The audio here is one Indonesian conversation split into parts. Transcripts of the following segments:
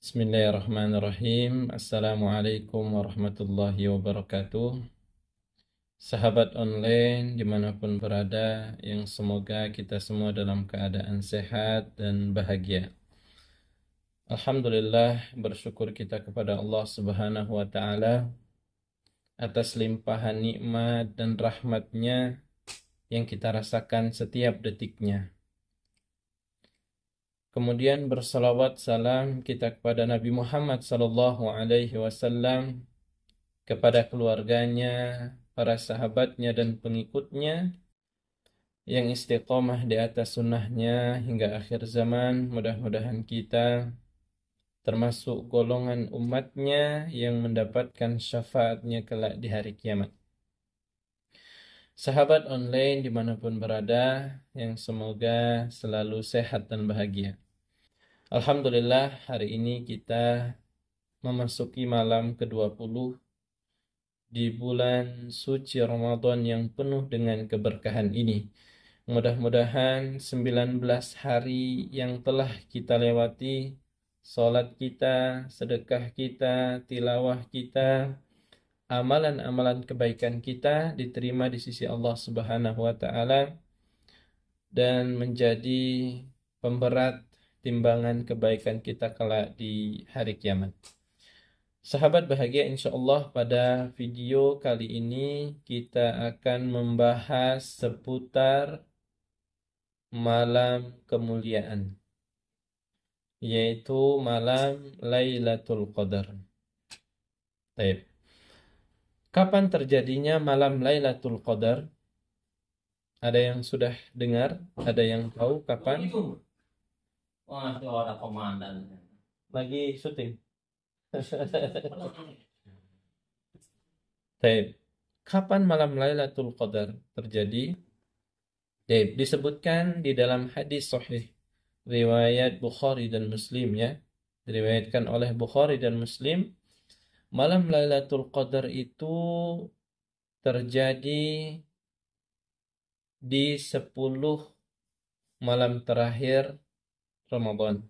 Bismillahirrahmanirrahim. Assalamualaikum warahmatullahi wabarakatuh. Sahabat online dimanapun berada, yang semoga kita semua dalam keadaan sehat dan bahagia. Alhamdulillah, bersyukur kita kepada Allah Subhanahu wa Ta'ala atas limpahan nikmat dan rahmatnya yang kita rasakan setiap detiknya. Kemudian bersalawat salam kita kepada Nabi Muhammad sallallahu alaihi wasallam, kepada keluarganya, para sahabatnya dan pengikutnya yang istiqomah di atas sunnahnya hingga akhir zaman. Mudah-mudahan kita termasuk golongan umatnya yang mendapatkan syafaatnya kelak di hari kiamat. Sahabat online dimanapun berada, yang semoga selalu sehat dan bahagia. Alhamdulillah, hari ini kita memasuki malam ke-20 di bulan suci Ramadan yang penuh dengan keberkahan ini. Mudah-mudahan 19 hari yang telah kita lewati, salat kita, sedekah kita, tilawah kita, amalan-amalan kebaikan kita diterima di sisi Allah Subhanahu wa Ta'ala dan menjadi pemberat timbangan kebaikan kita kelak di hari kiamat. Sahabat bahagia, insya Allah pada video kali ini kita akan membahas seputar malam kemuliaan, yaitu malam Lailatul Qadar. Baik. Kapan terjadinya malam Lailatul Qadar? Ada yang sudah dengar? Ada yang tahu kapan? Wah, itu orang komandan. Lagi syuting. Baik. Kapan malam Lailatul Qadar terjadi? Baik, disebutkan di dalam hadis sahih riwayat Bukhari dan Muslim, ya. Diriwayatkan oleh Bukhari dan Muslim, malam Lailatul Qadar itu terjadi di 10 malam terakhir Ramadan.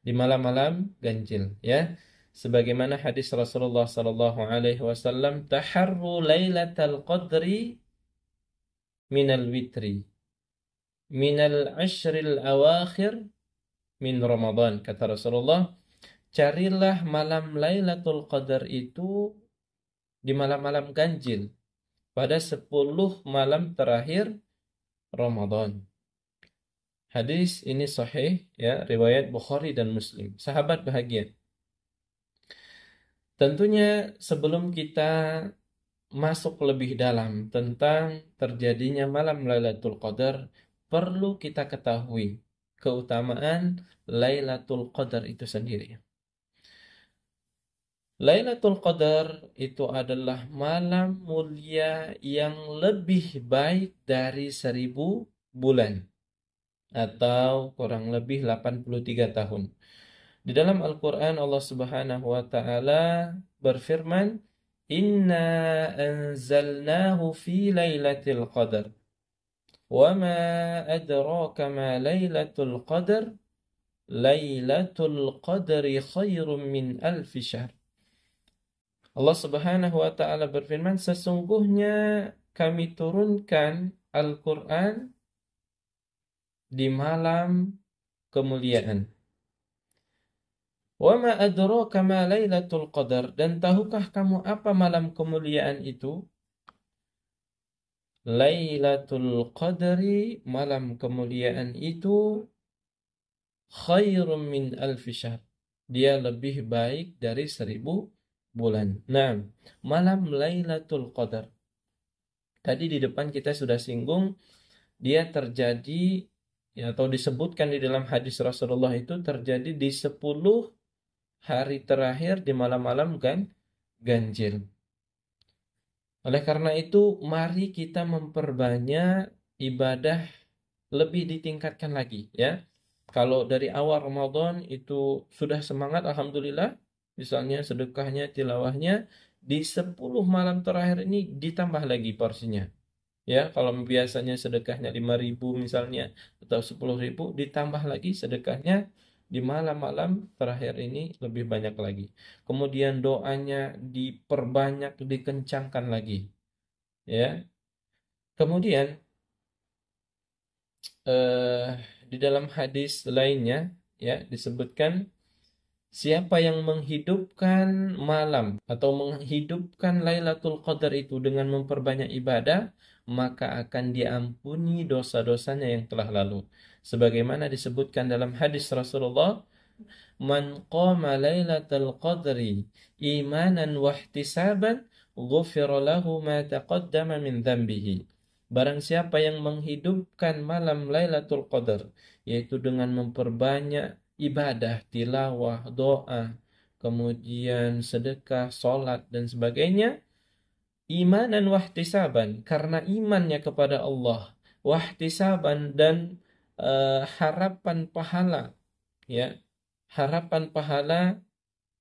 Di malam-malam ganjil, ya. Sebagaimana hadis Rasulullah sallallahu alaihi wasallam, taharru lailatal qadri minal witri minal ashril awakhir min Ramadan. Kata Rasulullah, carilah malam Lailatul Qadar itu di malam-malam ganjil pada 10 malam terakhir Ramadan. Hadis ini sahih, ya, riwayat Bukhari dan Muslim. Sahabat bahagia, tentunya sebelum kita masuk lebih dalam tentang terjadinya malam Lailatul Qadar, perlu kita ketahui keutamaan Lailatul Qadar itu sendiri. Lailatul Qadar itu adalah malam mulia yang lebih baik dari 1000 bulan, atau kurang lebih 83 tahun. Di dalam Al-Quran Allah Subhanahu wa Ta'ala berfirman, Inna anzalnahu fi lailatul qadar, wa ma adraka ma lailatul qadar, lailatul qadri khairum min alfi syahr. Allah Subhanahu wa Ta'ala berfirman, sesungguhnya kami turunkan Al-Quran di malam kemuliaan. Wa ma adraka ma lailatul qadar, dan tahukah kamu apa malam kemuliaan itu? Lailatul qadri, malam kemuliaan itu khairum min alfi syahr, dia lebih baik dari 1000 bulan. Nah, malam Lailatul Qadar tadi di depan kita sudah singgung, dia terjadi, ya, atau disebutkan di dalam hadis Rasulullah itu terjadi di 10 hari terakhir di malam-malam ganjil. Oleh karena itu, mari kita memperbanyak ibadah, lebih ditingkatkan lagi, ya. Kalau dari awal Ramadan itu sudah semangat, alhamdulillah, misalnya sedekahnya, tilawahnya, di 10 malam terakhir ini ditambah lagi porsinya. Ya, kalau biasanya sedekahnya 5.000 misalnya atau 10.000, ditambah lagi sedekahnya di malam-malam terakhir ini lebih banyak lagi. Kemudian doanya diperbanyak, dikencangkan lagi, ya. Kemudian eh, di dalam hadis lainnya ya disebutkan siapa yang menghidupkan malam atau menghidupkan Lailatul Qadar itu dengan memperbanyak ibadah, maka akan diampuni dosa-dosanya yang telah lalu. Sebagaimana disebutkan dalam hadis Rasulullah, "Man qama Lailatul Qadri imanan wa ihtisaban, ghufira lahu ma taqaddama min dhanbihi." Barang siapa yang menghidupkan malam Lailatul Qadar, yaitu dengan memperbanyak ibadah, tilawah, doa, kemudian sedekah, salat dan sebagainya, imanan wahtisaban, karena imannya kepada Allah, wahtisaban dan harapan pahala, ya, harapan pahala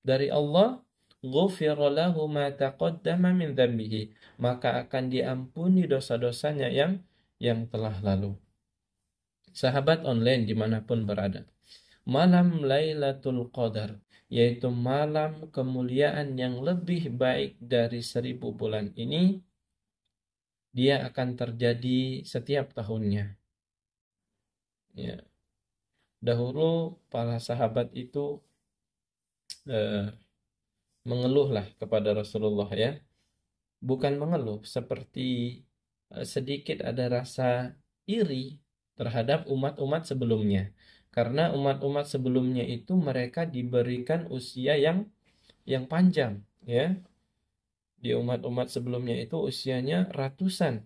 dari Allah, ghufira lahu ma taqaddama min dzambihi, maka akan diampuni dosa-dosanya yang telah lalu. Sahabat online dimanapun berada, malam Lailatul Qadar, yaitu malam kemuliaan yang lebih baik dari 1000 bulan ini, dia akan terjadi setiap tahunnya. Ya. Dahulu para sahabat itu eh, mengeluhlah kepada Rasulullah, ya. Bukan mengeluh, seperti sedikit ada rasa iri terhadap umat-umat sebelumnya. Karena umat-umat sebelumnya itu mereka diberikan usia yang panjang, ya. Di umat-umat sebelumnya itu usianya ratusan.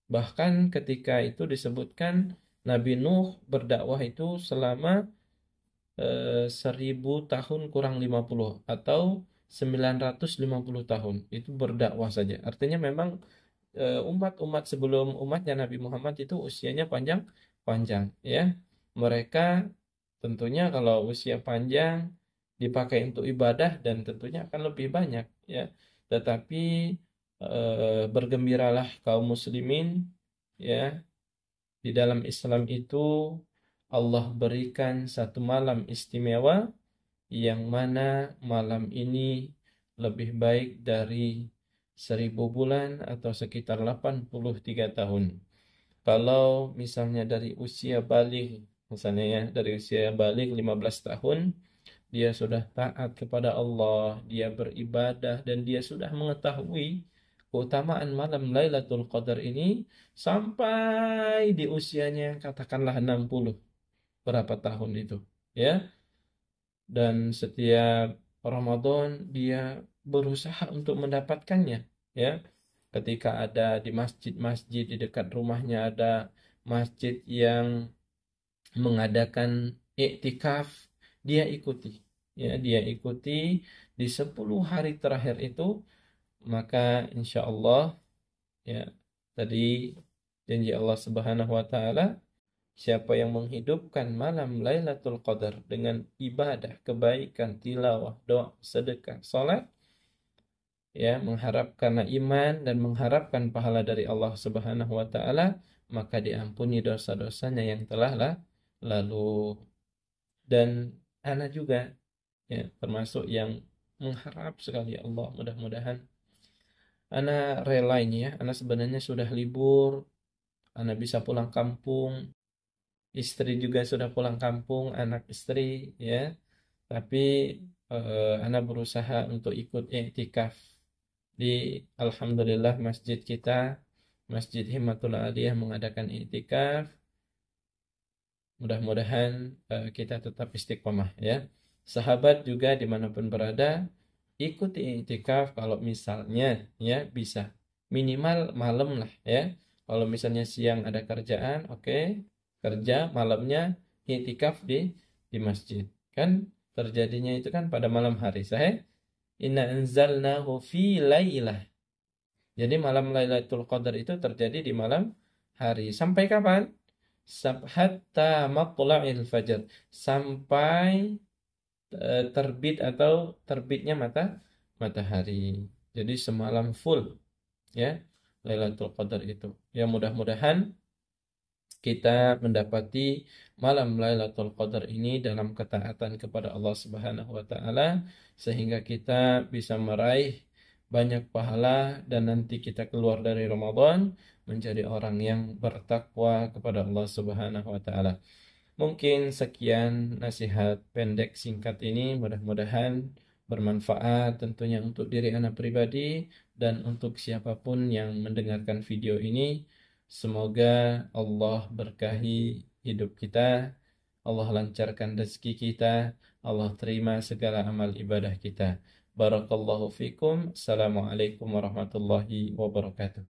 Bahkan ketika itu disebutkan Nabi Nuh berdakwah itu selama 1000 tahun kurang 50 atau 950 tahun itu berdakwah saja. Artinya memang umat-umat sebelum umatnya Nabi Muhammad itu usianya panjang, ya. Mereka tentunya kalau usia panjang dipakai untuk ibadah dan tentunya akan lebih banyak, ya. Tetapi bergembiralah kaum muslimin, ya. Di dalam Islam itu Allah berikan satu malam istimewa yang mana malam ini lebih baik dari 1000 bulan atau sekitar 83 tahun. Kalau misalnya dari usia balik, misalnya ya, dari usia balik 15 tahun, dia sudah taat kepada Allah, dia beribadah, dan dia sudah mengetahui keutamaan malam Lailatul Qadar ini sampai di usianya katakanlah 60 berapa tahun itu, ya. Dan setiap Ramadan dia berusaha untuk mendapatkannya, ya. Ketika ada di masjid-masjid di dekat rumahnya ada masjid yang mengadakan iktikaf, dia ikuti, ya, dia ikuti di 10 hari terakhir itu, maka insya Allah, ya, tadi janji Allah Subhanahu wa taala, siapa yang menghidupkan malam Lailatul Qadar dengan ibadah, kebaikan, tilawah, doa, sedekah, salat, ya, mengharap karena iman dan mengharapkan pahala dari Allah Subhanahu wa taala, maka diampuni dosa-dosanya yang telah lalu. Dan ana juga, ya, termasuk yang mengharap sekali, ya Allah, mudah-mudahan ana rela ini, ya. Ana sebenarnya sudah libur, ana bisa pulang kampung, istri juga sudah pulang kampung, anak istri, ya. Tapi ana berusaha untuk ikut iktikaf di, alhamdulillah, masjid kita, Masjid Himmatul Aliyah mengadakan iktikaf. Mudah-mudahan kita tetap istiqomah, ya. Sahabat juga dimanapun berada, ikuti iktikaf kalau misalnya, ya, bisa. Minimal malam lah, ya. Kalau misalnya siang ada kerjaan, oke, kerja, malamnya iktikaf di masjid. Kan terjadinya itu kan pada malam hari. Sahih? Inna anzalnahu fi lailah. Jadi malam Lailatul Qadar itu terjadi di malam hari. Sampai kapan? Hatta matla'il fajar. Sampai terbit atau terbitnya matahari. Jadi semalam full, ya, Lailatul Qadar itu. Ya, mudah-mudahan kita mendapati malam Lailatul Qadar ini dalam ketaatan kepada Allah Subhanahu wa taala sehingga kita bisa meraih banyak pahala dan nanti kita keluar dari Ramadan menjadi orang yang bertakwa kepada Allah Subhanahu wa taala. Mungkin sekian nasihat pendek singkat ini, mudah-mudahan bermanfaat tentunya untuk diri anak pribadi dan untuk siapapun yang mendengarkan video ini. Semoga Allah berkahi hidup kita, Allah lancarkan rezeki kita, Allah terima segala amal ibadah kita. Barakallahu fikum. Assalamualaikum warahmatullahi wabarakatuh.